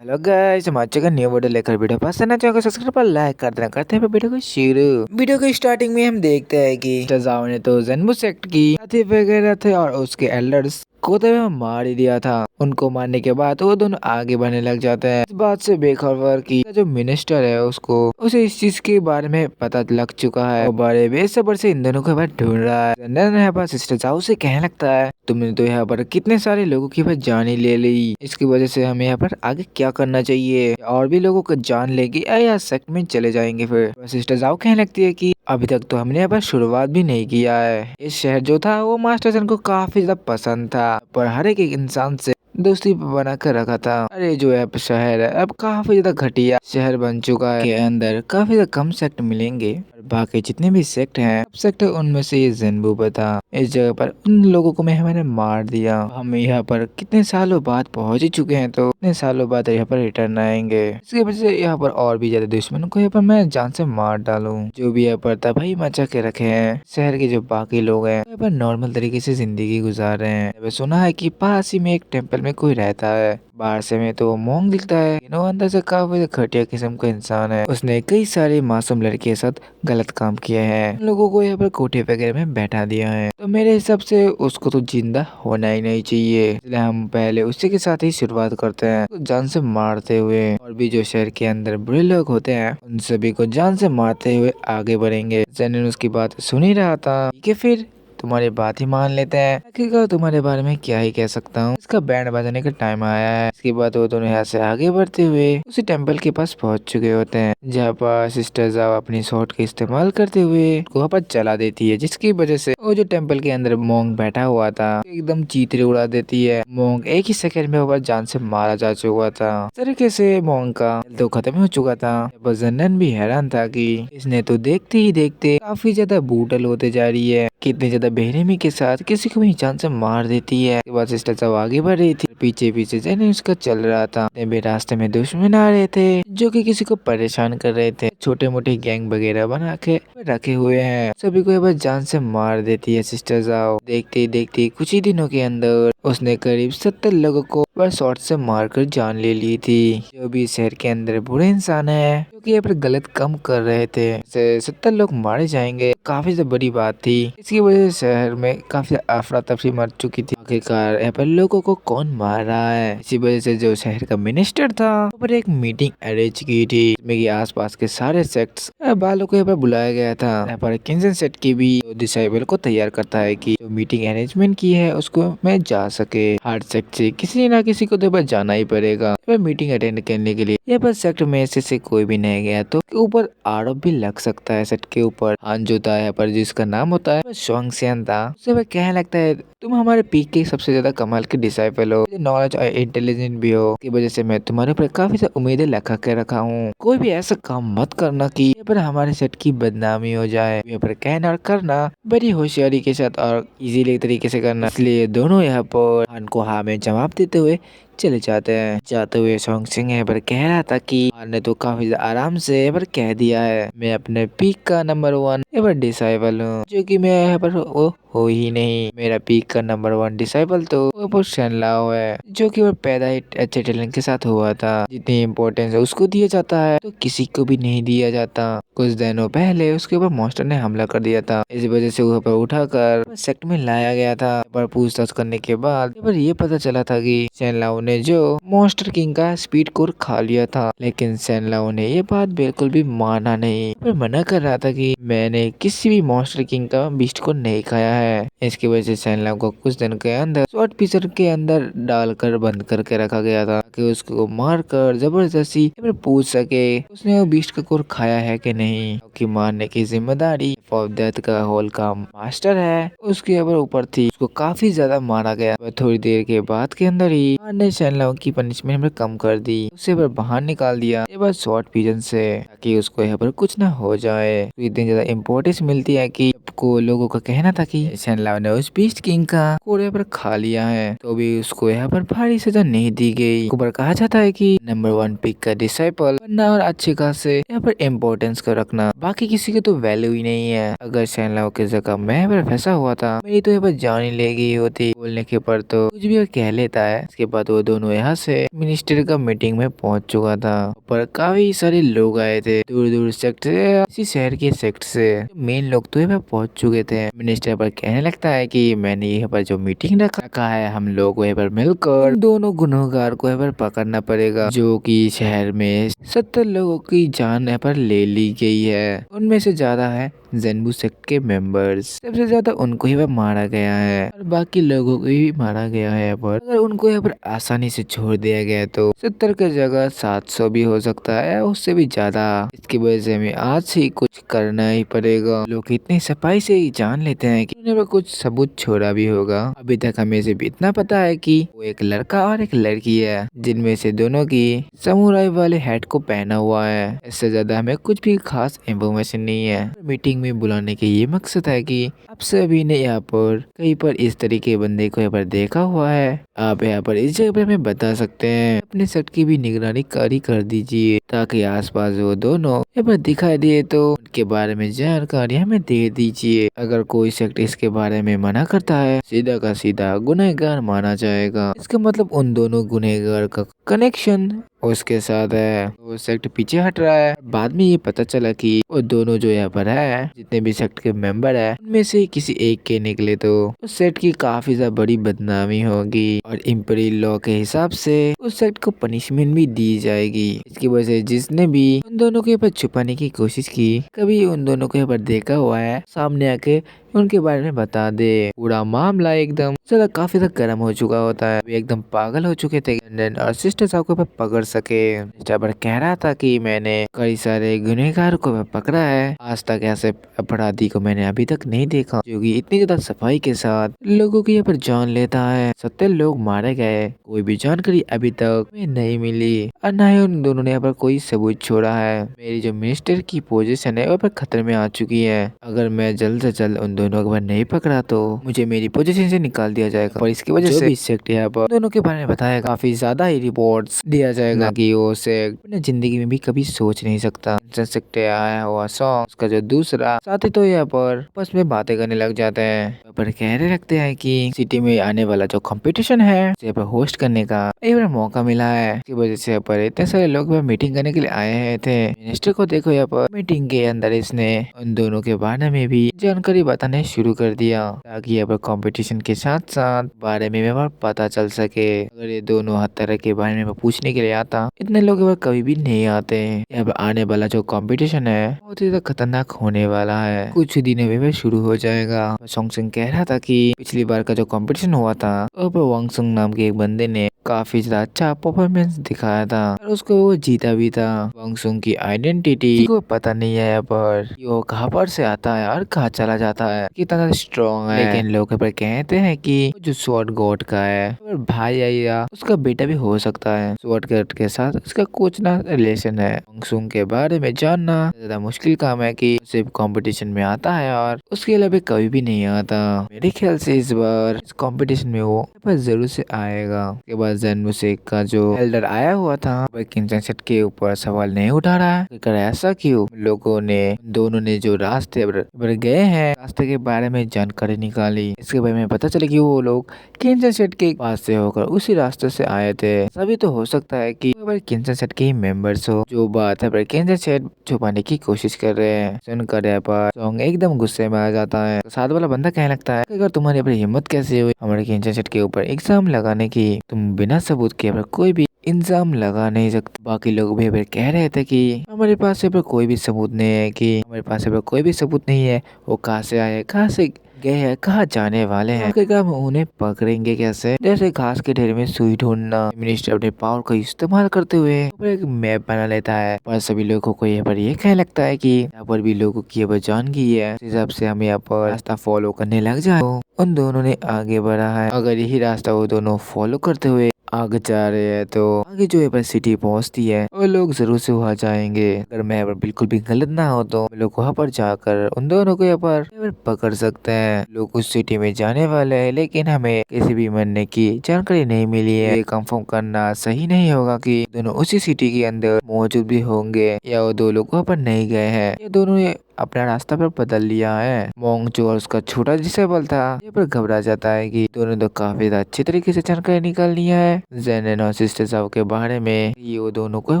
Hello guys, हम आज का न्यू वीडियो लेकर वीडियो पसंद है चैनल को सब्सक्राइब और लाइक कर देना। करते हैं वीडियो को शुरू। वीडियो के स्टार्टिंग में हम देखते हैं कि जाओ ने तो ज़ेन्बू सेक्ट की साथी वगैरह थे और उसके एल्डर्स को तो मार ही दिया था। उनको मारने के बाद वो दोनों आगे बढ़ने लग जाते हैं। इस बात से बेखबर कि जो मिनिस्टर है उसको उसे इस चीज के बारे में पता लग चुका है। वो बड़े बेसब्र से इन दोनों को यहाँ ढूंढ रहा है। जनरल यहाँ पर सिस्टर जाओ से कहने लगता है, तुमने तो यहाँ पर कितने सारे लोगों की जान ही ले ली, इसकी वजह से हमें यहाँ पर आगे क्या करना चाहिए? और भी लोगों को जान लेगी या सेक्ट में चले जाएंगे? फिर सिस्टर जाओ कहने लगती है कि अभी तक तो हमने यहाँ पर शुरुआत भी नहीं किया है। इस शहर जो था वो मास्टर सन को काफी ज्यादा पसंद था, पर हर एक इंसान से दोस्ती बना कर रखा था। अरे जो है शहर है अब काफी ज्यादा घटिया शहर बन चुका है। के अंदर काफी ज्यादा कम सेक्ट मिलेंगे और बाकी जितने भी सेक्ट हैं सब सेक्ट उनमें से ये ज़ेन्बू था। इस जगह पर उन लोगों को मैंने मार दिया। हम यहाँ पर कितने सालों बाद पहुंच ही चुके हैं, तो कितने सालों बाद यहाँ पर रिटर्न आएंगे। इसकी वजह से यहाँ पर और भी ज्यादा दुश्मनों को यहाँ पर मैं जान से मार डालूं। जो भी यहाँ पर तबाही मचा के रखे हैं शहर के जो बाकी लोग हैं यहाँ पर नॉर्मल तरीके से जिंदगी गुजार रहे हैं। मैंने सुना है कि पास ही में एक टेम्पल में कोई रहता है। बाहर से में तो वो मोंग दिखता है, लेकिन वो अंदर से काफी घटिया किस्म का इंसान है। उसने कई सारे मासूम लड़के के साथ गलत काम किए हैं। उन लोगों को यहाँ पर कोठे वगैरह में बैठा दिया है, तो मेरे हिसाब से उसको तो जिंदा होना ही नहीं चाहिए। इसलिए हम पहले उसी के साथ ही शुरुआत करते हैं, तो जान से मारते हुए। और भी जो शहर के अंदर बुरे लोग होते हैं उन सभी को जान से मारते हुए आगे बढ़ेंगे। जैन उसकी बात सुन ही रहा था। ठीक है, फिर तुम्हारी बात ही मान लेते हैं। आखिरकार तुम्हारे बारे में क्या ही कह सकता हूँ। इसका बैंड बजाने का टाइम आया है। इसके बाद वो दोनों यहाँ से आगे बढ़ते हुए उसी टेम्पल के पास पहुंच चुके होते हैं, जहाँ पर सिस्टर जाओ अपनी शॉट का इस्तेमाल करते हुए वहाँ पर चला देती है, जिसकी वजह से वो जो टेम्पल के अंदर मोंग बैठा हुआ था एकदम चीतरे उड़ा देती है। मोंग एक ही सेकंड में वह जान से मारा जा चुका था। इस तरीके से मोंग का तो खत्म हो चुका था। जनन भी हैरान था कि इसने तो देखते ही देखते काफी ज्यादा ब्रूटल होते जा रही है। कितने ज्यादा बेरहमी के साथ किसी को भी जान से मार देती है। उसके बाद सिस्टर सब आगे बढ़ रही थी, पीछे पीछे जैन उसका चल रहा था। भी रास्ते में दुश्मन आ रहे थे जो कि किसी को परेशान कर रहे थे। छोटे मोटे गैंग वगैरह बना के रखे हुए हैं, सभी को बस जान से मार देती है सिस्टर जाओ। देखते ही देखते कुछ ही दिनों के अंदर उसने करीब 70 लोगों को पर शॉट से मारकर जान ले ली थी। जो भी शहर के अंदर बुरे इंसान है जो कि यहाँ पर गलत काम कर रहे थे, 70 लोग मारे जाएंगे काफी से बड़ी बात थी। इसकी वजह से शहर में काफी अफरा तफरी मच चुकी थी। आखिरकार यहाँ पर लोगों को कौन मार रहा है? इसी वजह से जो शहर का मिनिस्टर था वहाँ पर एक मीटिंग अरेंज की थी, जिसमें कि आसपास के सारे सेक्ट्स वालों को यहाँ पर बुलाया गया था। यहाँ पर किंजन सेट की भी डिसाइबल को तैयार करता है कि जो मीटिंग अरेंजमेंट की है उसको मैं जा सके। हर सेक्ट से किसी ना किसी को तो जाना ही पड़ेगा मीटिंग अटेंड करने के लिए। यहाँ पर सेक्ट में से कोई भी नहीं गया तो ऊपर आरोप भी लग सकता है। सेट के ऊपर हान जो था यहाँ पर जिसका नाम होता है स्वांगसियन था, उसे वह कहने लगता है तुम हमारे पीक के सबसे ज्यादा कमाल के डिसाइपल हो, नॉलेज और इंटेलिजेंट भी हो, की वजह से मैं तुम्हारे ऊपर काफी सारी उम्मीदें लगा के रखा हूँ। कोई भी ऐसा काम मत करना कि यहाँ पर हमारे सेट की बदनामी हो जाए। यहाँ पर कहना और करना बड़ी होशियारी के साथ और इजीली तरीके से करना। इसलिए दोनों यहाँ पर हान को हाँ में जवाब देते हुए चले जाते हैं। जाते हुए स्वांगसियन यहाँ पर कह रहा था कि हान ने तो काफी आराम से यहाँ पर कह दिया है मैं अपने पीक का नंबर 1 यहाँ पर डिसाइबल हूँ, जो कि मैं यहाँ पर वो हो ही नहीं। मेरा पीक का नंबर 1 डिसाइबल तो वो शेनलाओ है, जो कि वो पैदा ही अच्छे टैलेंट के साथ हुआ था। जितनी इम्पोर्टेंस है उसको दिया जाता है तो किसी को भी नहीं दिया जाता। कुछ दिनों पहले उसके ऊपर मॉन्स्टर ने हमला कर दिया था, इस वजह से वहाँ पर उठाकर सेक्ट में लाया गया था। पर पूछताछ करने के बाद पर ये पता चला था कि शेनलाओ ने जो मॉन्स्टर किंग का स्पीड कोर खा लिया था, लेकिन शेनलाओ ने ये बात बिल्कुल भी माना नहीं। पर मना कर रहा था कि मैंने किसी भी मॉन्स्टर किंग का बीस्ट को नहीं खाया है। इसकी वजह से शेनलाओ को कुछ दिन के अंदर शॉर्ट पीसर के अंदर डालकर बंद करके रखा गया था कि उसको मारकर जबरदस्ती पूछ सके उसने वो बीस्ट का कोर खाया है कि नहीं, क्योंकि मारने की जिम्मेदारी ऑफ डेथ का होल का मास्टर है उसके ऊपर थी। उसको काफी ज्यादा मारा गया। थोड़ी देर के बाद के अंदर ही ने शेनलाओ की पनिशमेंट कम कर दी, उसे बाहर निकाल दिया शॉर्ट पिजन से, ताकि उसको यहाँ पर कुछ ना हो जाए। तो इतनी ज्यादा इम्पोर्टेंस मिलती है कि को लोगों का कहना था कि शेनलाओ ने उस बीस्ट किंग का कोर यहाँ पर खा लिया है, तो भी उसको यहाँ पर भारी सजा नहीं दी गई। ऊपर कहा जाता है कि नंबर 1 पिक का डिसाइपल बनना और अच्छे खासे यहाँ पर इम्पोर्टेंस को रखना, बाकी किसी की तो वैल्यू ही नहीं है। अगर शेनलाओ की जगह मैं यहाँ पर फंसा हुआ था मेरी तो यहाँ पर जान ही ले गई होती। बोलने के ऊपर तो कुछ भी वो कह लेता है। इसके बाद वो वो दोनों यहाँ से मिनिस्टर का मीटिंग में पहुंच चुका था। पर काफी सारे लोग आए थे दूर दूर सेक्ट से, इसी शहर के सेक्ट से। मेन लोग तो यहाँ पे पहुंच चुके थे। मिनिस्टर पर कहने लगता है कि मैंने यहाँ पर जो मीटिंग रखा है, हम लोग को यहाँ पर मिलकर दोनों गुनहगार को यहाँ पर पकड़ना पड़ेगा, जो कि शहर में 70 लोगों की जान यहाँ पर ले ली गई है। उनमें से ज्यादा है ज़ेन्बु सेक्ट के मेंबर्स, सबसे ज्यादा उनको ही मारा गया है और बाकी लोगों को भी मारा गया है। पर अगर उनको यहाँ पर आसानी से छोड़ दिया गया तो 70 की जगह 700 भी हो सकता है, उससे भी ज्यादा। इसकी वजह से हमें आज से ही कुछ करना ही पड़ेगा। लोग इतनी सफाई से ही जान लेते हैं कि उन्होंने कुछ सबूत छोड़ा भी होगा। अभी तक हमें सिर्फ इतना पता है कि वो एक लड़का और एक लड़की है, जिनमें से दोनों की समुराई वाले हैट को पहना हुआ है। इससे ज्यादा हमें कुछ भी खास इन्फॉर्मेशन नहीं है। मीटिंग में बुलाने के ये मकसद है कि आप सभी ने यहाँ पर कहीं पर इस तरीके बंदे को यहाँ पर देखा हुआ है, आप यहाँ पर इस जगह पर हमें बता सकते हैं। अपने सेट की भी निगरानी कर दीजिए ताकि आसपास वो दोनों यहाँ पर दिखाई दिए तो उनके बारे में जानकारी हमें दे दीजिए। अगर कोई सेक्ट इसके बारे में मना करता है, सीधा का सीधा गुनहगार माना जाएगा। इसका मतलब उन दोनों गुनहगार का कनेक्शन उसके साथ है। वो सेक्ट पीछे हट रहा है। बाद में ये पता चला कि वो दोनों जो यहाँ पर है, जितने भी सेक्ट के मेंबर है, उनमें से किसी एक के निकले तो उस सेक्ट की काफी ज्यादा बड़ी बदनामी होगी और इम्पीरियल लॉ के हिसाब से उस सेक्ट को पनिशमेंट भी दी जाएगी। इसकी वजह से जिसने भी उन दोनों को यहाँ पर छुपाने की कोशिश की, कभी उन दोनों को यहाँ पर देखा हुआ है, सामने आके उनके बारे में बता दे। पूरा मामला एकदम ज्यादा काफी ज्यादा गर्म हो चुका होता है। वे एकदम पागल हो चुके थे और सिस्टर साहब को पकड़ सके। सिस्टर पर कह रहा था कि मैंने कई सारे गुनहगार को पकड़ा है, आज तक ऐसे अपराधी को मैंने अभी तक नहीं देखा जो कि इतनी ज्यादा सफाई के साथ लोगों की यहाँ पर जान लेता है। 70 लोग मारे गए, कोई भी जानकारी अभी तक नहीं मिली और न ही उन दोनों ने यहाँ पर कोई सबूत छोड़ा है। मेरी जो मिनिस्टर की पोजीशन है वह पर खतरे में आ चुकी है। अगर मैं जल्द से जल्द उन दोनों को नहीं पकड़ा तो मुझे मेरी पोजीशन से निकाल दिया जाएगा और इसकी वजह से सेक्ट यहाँ पर दोनों के बारे में बताया काफी ज्यादा ही रिपोर्ट्स दिया जाएगा कि वो सेक्ट अपने जिंदगी में भी कभी सोच नहीं सकता। सेक्ट आया हुआ सॉन्ग उसका जो दूसरा साथी तो यहाँ पर आपस में बातें करने लग जाते हैं। पर कहने लगते हैं कि सिटी में आने वाला जो कंपटीशन है यहाँ पर होस्ट करने का एक बार मौका मिला है। इसकी वजह से यहाँ पर इतने सारे लोग मीटिंग करने के लिए आए थे। मिनिस्टर को देखो यहाँ पर मीटिंग के अंदर इसने उन दोनों के बारे में भी जानकारी बताने शुरू कर दिया ताकि यहाँ पर कंपटीशन के साथ साथ बारे में भी पता चल सके। अगर ये दोनों हर तरह के बारे में पूछने के लिए आता, इतने लोग यहाँ पर कभी भी नहीं आते। यहाँ पर आने वाला जो कंपटीशन है बहुत ही खतरनाक होने वाला है, कुछ दिनों में शुरू हो जाएगा। सोंगसिंग कह रहा था कि पिछली बार का जो कंपटीशन हुआ था वहाँ पर वांगसुंग नाम के एक बंदे ने काफी ज्यादा अच्छा परफॉर्मेंस दिखाया था और उसको वो जीता भी था। वांगसुंग की आइडेंटिटी को पता नहीं है यहाँ पर वो कहाँ पर से आता है और कहाँ चला जाता है, कितना स्ट्रॉन्ग है। लेकिन लोग पर कहते हैं कि जो स्वॉर्ड गॉड का है और भाई या उसका बेटा भी हो सकता है। स्वॉर्ड गॉड के साथ उसका कुछ ना रिलेशन है। वांगसुंग के बारे में जानना ज्यादा मुश्किल काम है कि सिर्फ कंपटीशन में आता है और उसके अलावा कभी भी नहीं आता। मेरे ख्याल से इस बार इस कंपटीशन में वो जरूर से आएगा। उसके बाद ज़ेन्बु सेक्ट का जो एल्डर आया हुआ था वह किंगसन सेट के ऊपर सवाल नहीं उठा रहा है, कर ऐसा क्यों? लोगों ने दोनों ने जो रास्ते पर गए हैं, रास्ते के बारे में जानकारी निकाली। इसके बारे में पता चला कि वो लोग किंगसन सेट के पास से होकर उसी रास्ते से आए थे। सभी तो हो सकता है कि किंगसन सेट के ही मेंबर्स हो। जो बात है किंगसन सेट छुपाने की कोशिश कर रहे हैं। सुनकर यहाँ पर सॉन्ग एकदम गुस्से में आ जाता है। साथ वाला बंदा कहने लगता है अगर तुम्हारी हिम्मत कैसे हुई हमारे किंगसन सेट के ऊपर एग्जाम लगाने की, तुम बिना सबूत के कोई भी इंजाम लगा नहीं सकते। बाकी लोग भी कह रहे थे कि हमारे पास कोई भी सबूत नहीं है, कि हमारे पास कोई भी सबूत नहीं है। वो कहाँ से आए, कहाँ से गए हैं, कहाँ जाने वाले हैं, आखिरकार हम उन्हें पकड़ेंगे कैसे? जैसे घास के ढेर में सुई ढूंढना। मिनिस्टर अपने पावर का इस्तेमाल करते हुए एक मैप बना लेता है पर सभी लोगों को यहाँ पर ये कहने लगता है कि यहाँ पर भी लोगों की जान की है, इस हिसाब से हम यहाँ पर रास्ता फॉलो करने लग जाए। उन दोनों ने आगे बढ़ा है। अगर यही रास्ता वो दोनों फॉलो करते हुए आगे जा रहे हैं तो आगे जो यहाँ पर सिटी पहुंचती है वो लोग जरूर से वहाँ जाएंगे। अगर मैं यहाँ पर बिल्कुल भी गलत ना हो तो लोग वहाँ पर जाकर उन दोनों को यहाँ पर पकड़ सकते हैं। लोग उस सिटी में जाने वाले हैं लेकिन हमें किसी भी मरने की जानकारी नहीं मिली है। ये कंफर्म करना सही नहीं होगा कि दोनों उसी सिटी के अंदर मौजूद भी होंगे या वो दो लोग वहाँ पर नहीं गए हैं। ये दोनों अपना रास्ता पर बदल लिया है। मोंग जो और उसका छोटा डिसेबल था ये पर घबरा जाता है कि दोनों तो काफी अच्छे तरीके से जानकारी निकाल लिया है जेनन और सिस्टर साहब के बारे में, ये वो दोनों को एक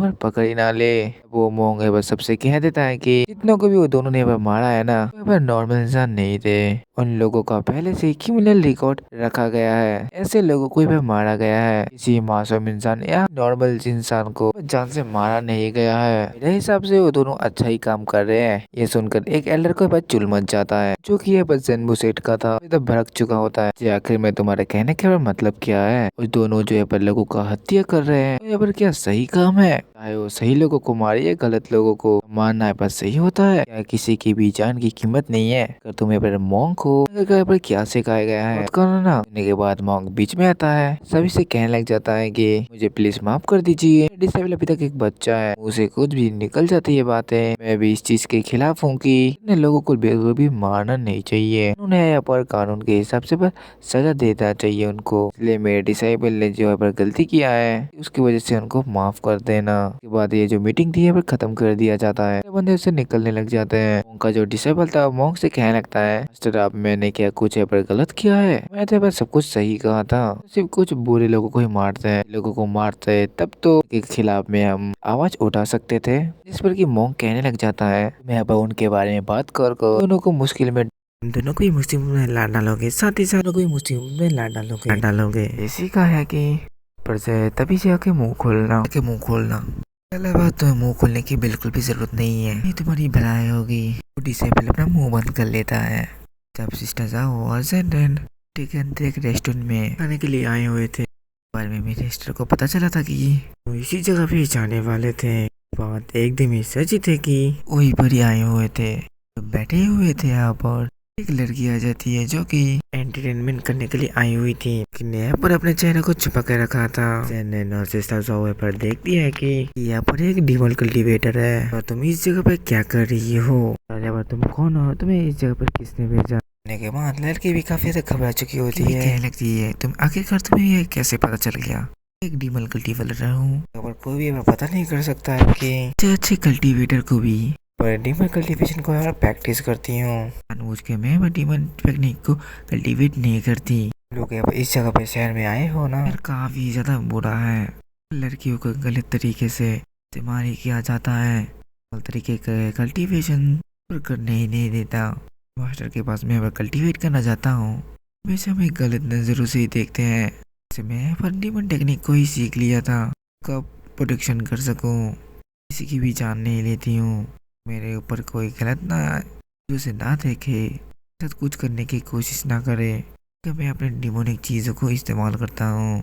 बार पकड़ ही ना ले। वो मोंग एक बार सबसे कह देता है कि जितनों को भी वो दोनों ने एक बार मारा है ना वो एक बार नॉर्मल इंसान नहीं थे, उन लोगों का पहले से क्रिमिनल रिकॉर्ड रखा गया है, ऐसे लोगों को भी मारा गया है, किसी मासूम इंसान या नॉर्मल इंसान को जान से मारा नहीं गया है। मेरे हिसाब से वो दोनों अच्छा ही काम कर रहे हैं। ये सुनकर एक एल्डर को बस चुल मच जाता है जो कि ये बस ज़ेन्बू सेठ का था, तो भड़क चुका होता है। जी आखिर में तुम्हारे कहने का मतलब क्या है? उस दोनों जो यहाँ पर लोगों का हत्या कर रहे हैं यहाँ पर क्या सही काम है? चाहे वो सही लोगों को मारे या गलत लोगों को मारना है बस सही होता है क्या? किसी की भी जान की कीमत नहीं है। अगर तुम्हें पर मॉन्क को पर क्या सिखाया गया है ना होने के बाद मॉन्क बीच में आता है, सभी से कहने लग जाता है कि मुझे प्लीज माफ कर दीजिए, डिसेबल अभी तक एक बच्चा है, उसे कुछ भी निकल जाती है बातें, मैं भी इस चीज के खिलाफ हूँ कि इतने लोगों को बिल्कुल भी मारना नहीं चाहिए, उन्हें यहाँ पर कानून के हिसाब से बस सजा देना चाहिए उनको। इसलिए मेरे डिसेबल ने जो है पर गलती किया है उसकी वजह से उनको माफ कर देना। उसके बाद ये जो मीटिंग थी पर खत्म कर दिया जाता है, बंदे उससे निकलने लग जाते हैं। उनका जो डिसेबल था मॉन्क से कहने लगता है मास्टर अब मैंने क्या कुछ है पर गलत किया है? मैं तो बस सब कुछ सही कहा था, सिर्फ कुछ बुरे लोगों को ही मारते हैं, लोगों को मारते हैं तब तो के खिलाफ में हम आवाज उठा सकते थे। जिस पर कि मॉन्क कहने लग जाता है मैं अब उनके बारे में बात कर दोनों को मुश्किल में दोनों को ही मुसीबत में ला डालोगे, साथ ही साथ कोई मुसीबत में ला डालोगे इसी का है कि पर से तभी से आके मुंह खोलना पहले बात तो मुंह खोलने की बिल्कुल भी जरूरत नहीं है, ये तुम्हारी भलाई होगी। डिसेबल अपना मुंह बंद कर लेता है। जब सिस्टर जाओ और जेनन एक रेस्टोरेंट में खाने के लिए आए हुए थे, बारे में मेरे सिस्टर को पता चला था कि वो इसी जगह पे जाने वाले थे। बात एकदम ही सच थे कि वही पर ही आए हुए थे, तो बैठे हुए थे यहाँ पर। एक लड़की आ जाती है जो कि एंटरटेनमेंट करने के लिए आई हुई थी, लेकिन यहाँ पर अपने चेहरे को छुपा के रखा था। जेनन और सिस्टर जाओ पर देखती है कि यहाँ पर एक डीमन कल्टीवेटर है और तुम इस जगह पे क्या कर रही हो, तुम कौन हो, तुम्हें इस जगह पर किसने भेजा? के बाद लड़की भी काफी ज्यादा घबरा चुकी होती है, कहने लगती है तुम आखिरकार तुम्हें ये कैसे पता चल गया? एक डीमन कल्टीवेटर हूँ और कोई भी पता नहीं कर सकता है कि अच्छे कल्टीवेटर को भी पर डीमन कल्टीवेशन को यार प्रैक्टिस करती हूँ, जानबूझ के मैं डीमन टेक्निक को कल्टीवेट नहीं करती। लोग इस जगह पे शहर में आए हो ना, काफी ज्यादा बुरा है, लड़कियों को गलत तरीके से इस्तेमाल किया जाता है, तरीके का कल्टीवेशन करने ही नहीं देता। मास्टर के पास मैं कल्टीवेट करना चाहता हूँ, वैसे हमें गलत नज़रों से ही देखते हैं, वैसे मैं पर डीमन टेक्निक को ही सीख लिया था, कब प्रोटेक्शन कर सकूँ, किसी की भी जान नहीं लेती हूँ, मेरे ऊपर कोई गलत ना उसे ना देखे, सब कुछ करने की कोशिश ना करे कि मैं अपने डिमोनिक चीज़ों को इस्तेमाल करता हूँ,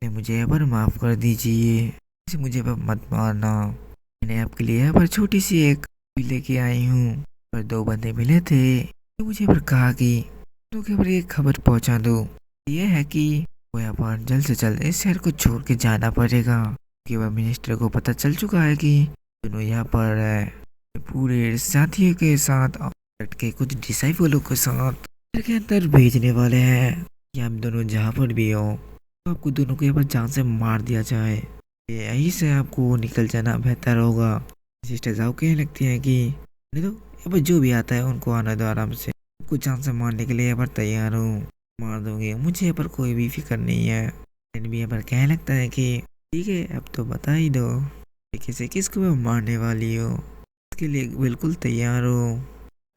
मुझे यहाँ पर माफ़ कर दीजिए, मुझे मत मारना, मैंने आपके लिए यहाँ पर छोटी सी एक लेके आई हूँ, पर दो बंदे मिले थे, तो मुझे पर कहा कि तो के पर एक खबर पहुंचा दो, ये है कि वो यहाँ पर जल्द से जल्द इस शहर को छोड़ के जाना पड़ेगा, क्योंकि मिनिस्टर को पता चल चुका है कि दोनों यहाँ पर है, पूरे साथियों के साथ के कुछ डिसाइबलों के साथ के अंदर भेजने वाले हैं कि हम दोनों जहाँ पर भी हो तो आपको दोनों को यहाँ पर जान से मार दिया जाए, यही से आपको निकल जाना बेहतर होगा। सिस्टर जाओ कहने लगती है कि तो यहाँ पर जो भी आता है उनको आना दो आराम से, आपको जान से मारने के लिए यहाँ पर तैयार हूँ, मार दोगे मुझे, यहाँ पर कोई भी फिक्र नहीं है। भी यहाँ पर कहने लगता है कि ठीक है अब तो बता ही दो किसी किसको मारने वाली हो, इसके लिए बिल्कुल तैयार हो,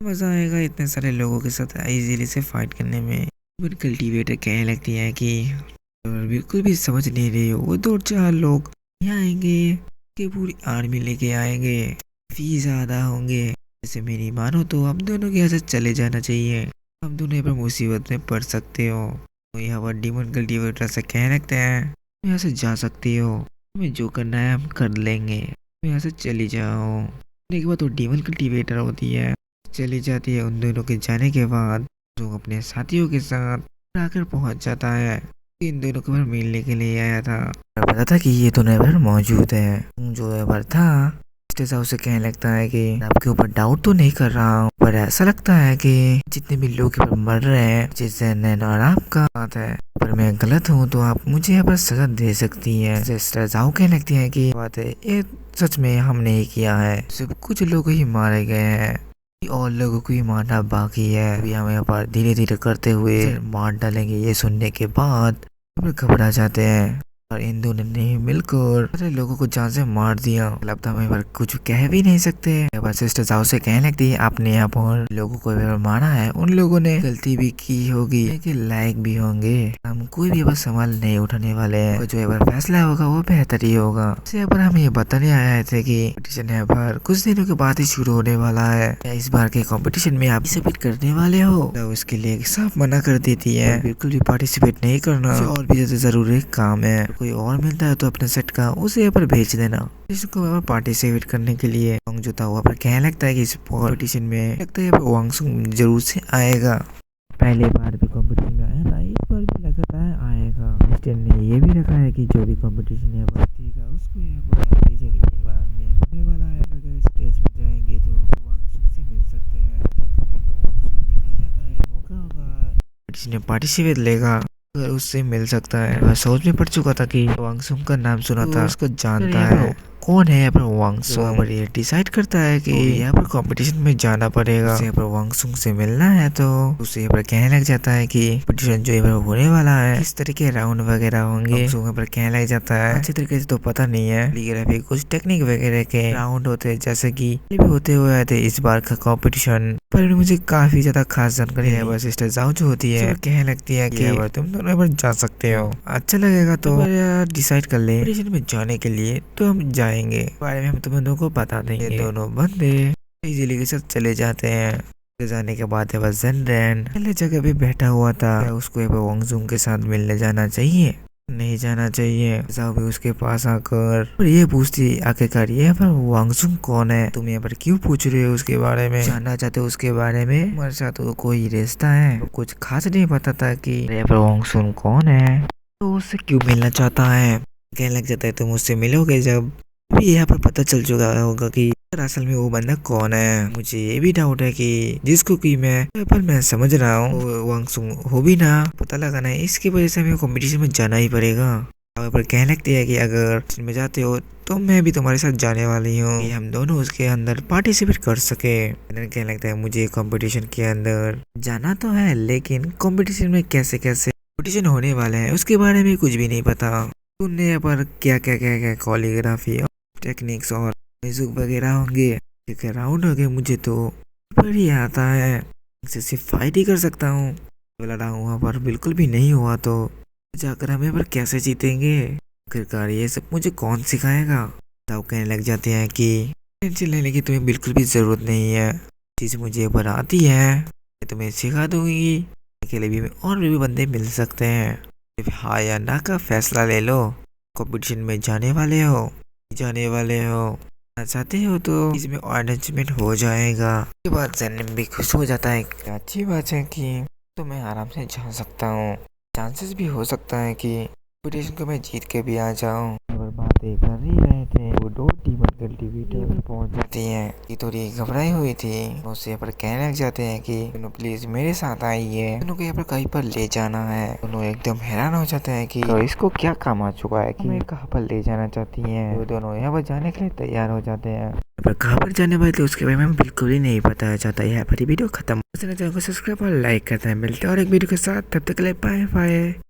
मज़ा आएगा इतने सारे लोगों के साथ इजीली से फाइट करने में। कल्टीवेटर कहने लगती है कि बिल्कुल भी समझ नहीं रही हो, वो 2-4 लोग यहाँ आएंगे कि पूरी आर्मी लेके आएंगे, फी ज़्यादा होंगे, जैसे मेरी मानो तो हम दोनों के यहाँ से चले जाना चाहिए, हम दोनों यहाँ पर मुसीबत में पड़ सकते हो। तो यहाँ पर डीमन कल्टीवेटर से कहने लगते हैं यहाँ से जा सकती हो, हमें जो करना है हम कर लेंगे, यहाँ से चली जाओ। के बाद तो डीमन कल्टीवेटर होती है चली जाती है। उन दोनों के जाने के बाद जो अपने साथियों के साथ आकर पहुंच जाता है, इन दोनों को मिलने के लिए आया था, पता था कि ये दोनों एवर मौजूद है। जो एवर था उसे कहने लगता है कि आपके ऊपर डाउट तो नहीं कर रहा हूँ, पर ऐसा लगता है कि जितने भी लोग मर रहे हैं जिससे नैन और आपका बात है, पर मैं गलत हूँ तो आप मुझे यहाँ पर सजा दे सकती है। सिस्टर जाओ कहने लगती है कि बात है ये सच में हमने ही किया है, सिर्फ कुछ लोग ही मारे गए हैं, और लोगों को ही मारना बाकी है। अभी हम यहाँ पर धीरे धीरे करते हुए मार डालेंगे। ये सुनने के बाद घबरा जाते हैं और इन दोनों ने मिलकर सारे लोगों को जान से मार दिया। लगता हमें पर कुछ कह भी नहीं सकते। बस सिस्टर जाओ से कहने लगती है आपने यहाँ पर लोगों को मारा है, उन लोगों ने गलती भी की होगी लेकिन लायक भी होंगे। हम कोई भी बस सवाल नहीं उठाने वाले हैं। जो यहाँ पर फैसला होगा वो बेहतर ही होगा। यहाँ पर हम ये बताने आए थे कि कॉम्पिटिशन यहाँ पर कुछ दिनों के बाद ही शुरू होने वाला है। क्या इस बार के कॉम्पिटिशन में आप पार्टिसिपेट करने वाले हो? तो उसके लिए साफ मना कर देती है, बिल्कुल भी पार्टिसिपेट नहीं करना, और भी ज्यादा जरूरी काम है। कोई और मिलता है तो अपने सेट का उसे यहाँ पर भेज देना। इसको यहाँ पर पार्टिसिपेट करने के लिए वांग जो था वहाँ पर कहने लगता है कि इस कॉम्पिटिशन में लगता है यहाँ पर वांगसुंग जरूर से आएगा। पहले बार भी कॉम्पिटिशन में आया था, इस बार भी लगता है आएगा। मिस्टर ने ये भी रखा है कि जो भी कॉम्पिटिशन यहाँ पर देगा उसको यहाँ पर भेजेंगे में होने वाला है। अगर स्टेज पे जाएंगे तो वांगसुंग से मिल सकते हैं। दिखाया जाता है मौका होगा जिसने पार्टिसिपेट लेगा अगर उससे मिल सकता है। वह सोच में पड़ चुका था कि वांगसुंग का नाम सुना था, उसको जानता है कौन है यहाँ पर वांगसुंग। और ये डिसाइड करता है कि यहाँ पर कंपटीशन में जाना पड़ेगा। यहाँ पर वांगसुंग से मिलना है तो उसे यहाँ पर कहने लग जाता है कि कंपटीशन जो यहाँ पर होने वाला है किस तरह के राउंड वगैरह होंगे। वांगसुंग यहाँ पर कहने लग जाता है अच्छे तरीके से तो पता नहीं है लेकिन अभी कुछ टेक्निक वगैरह के राउंड होते हैं जैसे की भी होते हुए थे इस बार का कॉम्पिटिशन। पर मुझे काफी ज्यादा खास जानकारी है। बस सिस्टर जाओ जो होती है कहने लगती है कि तुम दोनों यहाँ पर जा सकते हो, अच्छा लगेगा तो डिसाइड कर ले कॉम्पिटिशन में जाने के लिए तो हम जाएंगे। बारे में हम तुम दोनों को बता देंगे। दोनों बंदे इजीली के साथ चले जाते हैं। जाने के बाद है बस जनरैन पहले जगह पे बैठा हुआ था। उसको वांगसुंग के साथ मिलने जाना चाहिए नहीं जाना चाहिए। जाओ भी उसके पास आकर और ये पूछती आखिरकार ये पर वांगसुंग कौन है, तुम यहाँ पर क्यों पूछ रहे हो उसके बारे में, जानना चाहते हो उसके बारे में? हमारे साथ तो कोई रिश्ता है, तो कुछ खास नहीं पता था कि यहाँ पर वांगसुंग कौन है तो उससे क्यों मिलना चाहता है। कहने लग जाता है तुम उससे मिलोगे जब भी यहाँ पर पता चल चुका होगा कि असल में वो बंदा कौन है। मुझे ये भी डाउट है कि जिसको कि मैं समझ रहा हूँ वांगसुंग हो भी ना, पता लगाना है। इसकी वजह से हमें कंपटीशन में जाना ही पड़ेगा। पर कहने लगती है कि अगर इसमें जाते हो तो मैं भी तुम्हारे साथ जाने वाली हूँ कि हम दोनों उसके अंदर पार्टिसिपेट कर सके। कहने लगता है मुझे कंपटीशन के अंदर जाना तो है लेकिन कंपटीशन में कैसे कैसे कंपटीशन होने वाला है उसके बारे में कुछ भी नहीं पता। तुमने यहाँ पर क्या कोरियोग्राफी टेक्निक्स और म्यूजिक वगैरह होंगे, राउंड हो गए, मुझे तो बढ़िया आता है, सिर्फ फाइट ही कर सकता हूँ। लड़ा वहाँ पर बिल्कुल भी नहीं हुआ तो जाकर हमें पर कैसे जीतेंगे। आखिरकार ये सब मुझे कौन सिखाएगा। तब कहने लग जाते हैं कि टेंशन लेने की तुम्हें बिल्कुल भी जरूरत नहीं है, चीज मुझे पर आती है मैं तुम्हें सिखा दूंगी। के लिए भी और भी बंदे मिल सकते हैं, हाँ या ना का फैसला ले लो। कंपटीशन में जाने वाले हो चाहते हो तो इसमें अरेंजमेंट हो जाएगा। ये बात जानने में भी खुश हो जाता है। अच्छी बात है कि तो मैं आराम से जा सकता हूँ, चांसेस भी हो सकता है कि कंपटीशन को मैं जीत के भी आ जाऊँ। बातें कर ही रहे थे वो दो टीम टेबल पहुंच जाती है। ये थोड़ी घबराई हुई थी, उससे यहाँ पर कहने लग जाते हैं कि दोनों प्लीज मेरे साथ आइए, दोनों को यहाँ पर कहीं पर ले जाना है। दोनों एकदम हैरान हो जाते हैं कि तो इसको क्या काम आ चुका है कि कहाँ पर ले जाना चाहती है। वो दोनों यहाँ पर जाने के लिए तैयार हो जाते हैं। पर कहाँ पर जाने वाले थे उसके बारे में बिल्कुल ही नहीं पता चाहता। यहाँ पर वीडियो खत्म। चैनल को सब्सक्राइब और लाइक करते हैं। मिलते हैं और एक वीडियो के साथ, तब तक के लिए बाय बाय।